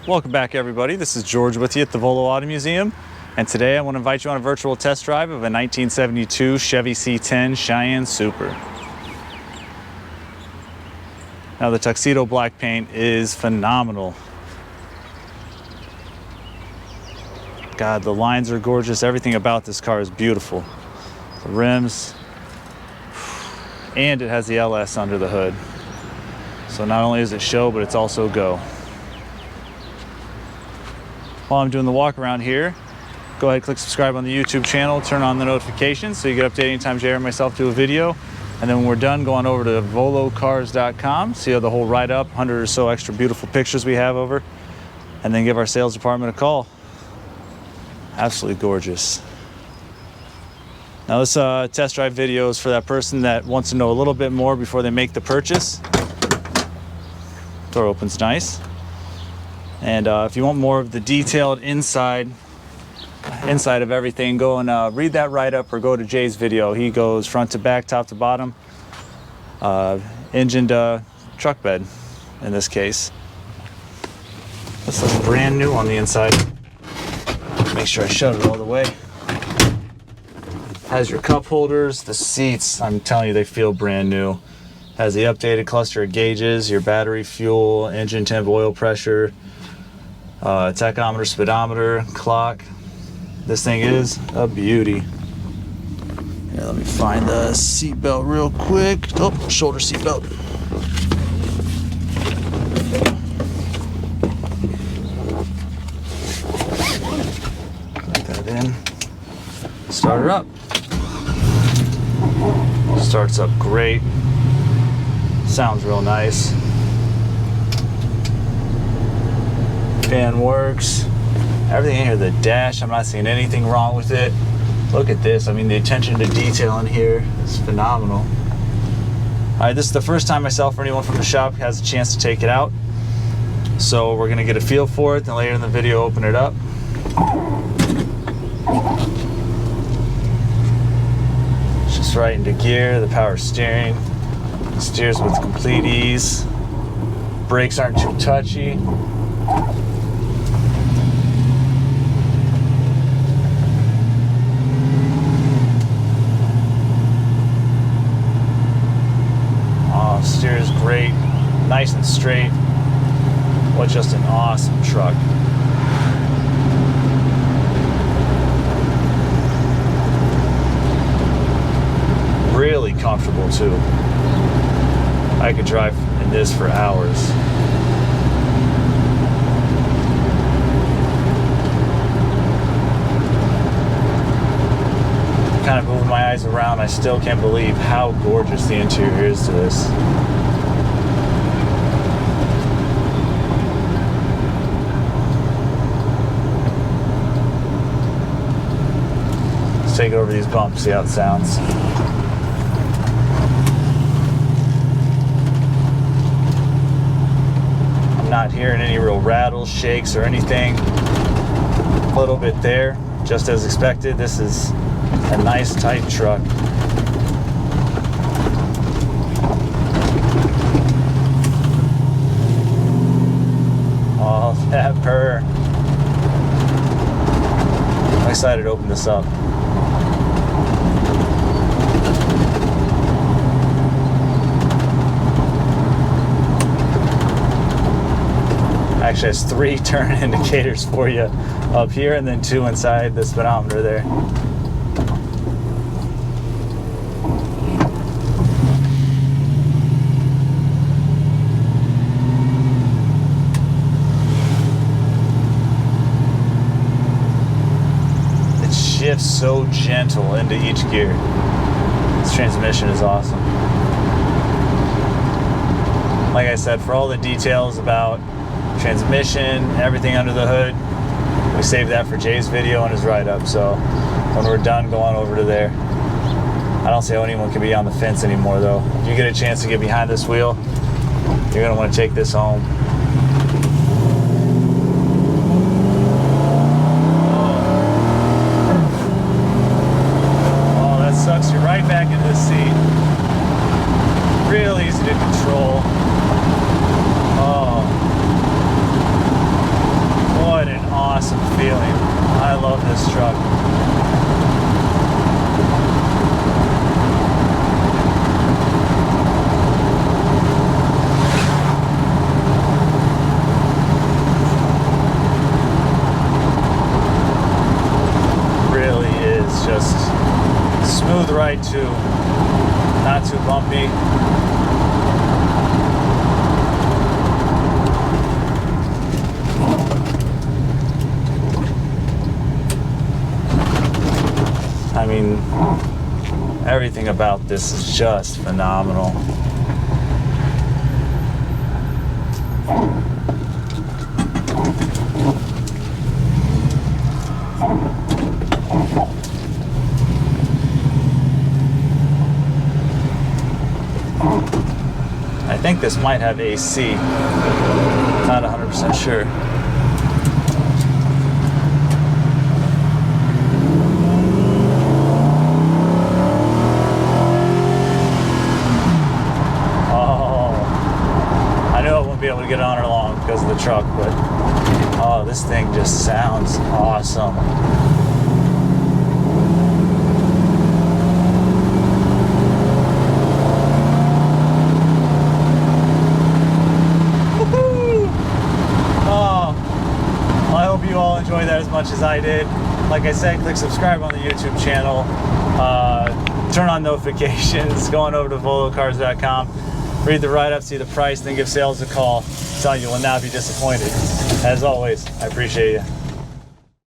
Welcome back, everybody. This is George with you at the Volo Auto Museum, and today I want to invite you on a virtual test drive of a 1972 Chevy C10 Cheyenne Super. Now, the tuxedo black paint is phenomenal. God, the lines are gorgeous. Everything about this car is beautiful. The rims, and it has the LS under the hood. So not only is it show, but it's also go. While I'm doing the walk around here, go ahead and click subscribe on the YouTube channel, turn on the notifications so you get updated anytime Jay or myself do a video. And then when we're done, go on over to volocars.com, see how the whole write-up, 100 or so extra beautiful pictures we have over, and then give our sales department a call. Absolutely gorgeous. Now this test drive video is for that person that wants to know a little bit more before they make the purchase. Door opens nice. And if you want more of the detailed inside of everything, go and read that write-up or go to Jay's video. He goes front to back, top to bottom, engined truck bed in this case. This looks brand new on the inside. Make sure I shut it all the way. Has your cup holders, the seats, I'm telling you, they feel brand new. Has the updated cluster of gauges, your battery, fuel, engine temp, oil pressure, tachometer, speedometer, clock. This thing is a beauty. Here, let me find the seat belt real quick. Oh, shoulder seat belt. Put that in. Start her up. Starts up great. Sounds real nice. Fan works. Everything in here, the dash, I'm not seeing anything wrong with it. Look at this. I mean, the attention to detail in here is phenomenal. All right, this is the first time myself or anyone from the shop has a chance to take it out. So we're gonna get a feel for it, then later in the video open it up. It's just right into gear, the power steering. Steers with complete ease. Brakes aren't too touchy. Steers great, nice and straight. What just an awesome truck. Really comfortable too. I could drive in this for hours. Kind of moving my eyes around, I still can't believe how gorgeous the interior is to this. Let's take over these bumps, see how it sounds. I'm not hearing any real rattles, shakes, or anything. A little bit there, just as expected. This is a nice tight truck. Oh, that purr. I'm excited to open this up. Actually has 3 turn indicators for you up here and then 2 inside the speedometer there. Shifts so gentle into each gear. This transmission is awesome. Like I said, for all the details about transmission, everything under the hood, we saved that for Jay's video and his write-up. So when we're done, go on over to there. I don't see how anyone can be on the fence anymore though. If you get a chance to get behind this wheel, you're gonna want to take this home. Sucks you right back in this seat. Real easy to control. Oh. Everything about this is just phenomenal. I think this might have AC. Not 100% sure. Be able to get on her long because of the truck, but oh, this thing just sounds awesome. Woohoo! Oh, well, I hope you all enjoyed that as much as I did. Like I said, click subscribe on the YouTube channel, turn on notifications, go on over to volocars.com. Read the write-up, see the price, then give sales a call. I'm telling you, will not be disappointed. As always, I appreciate you.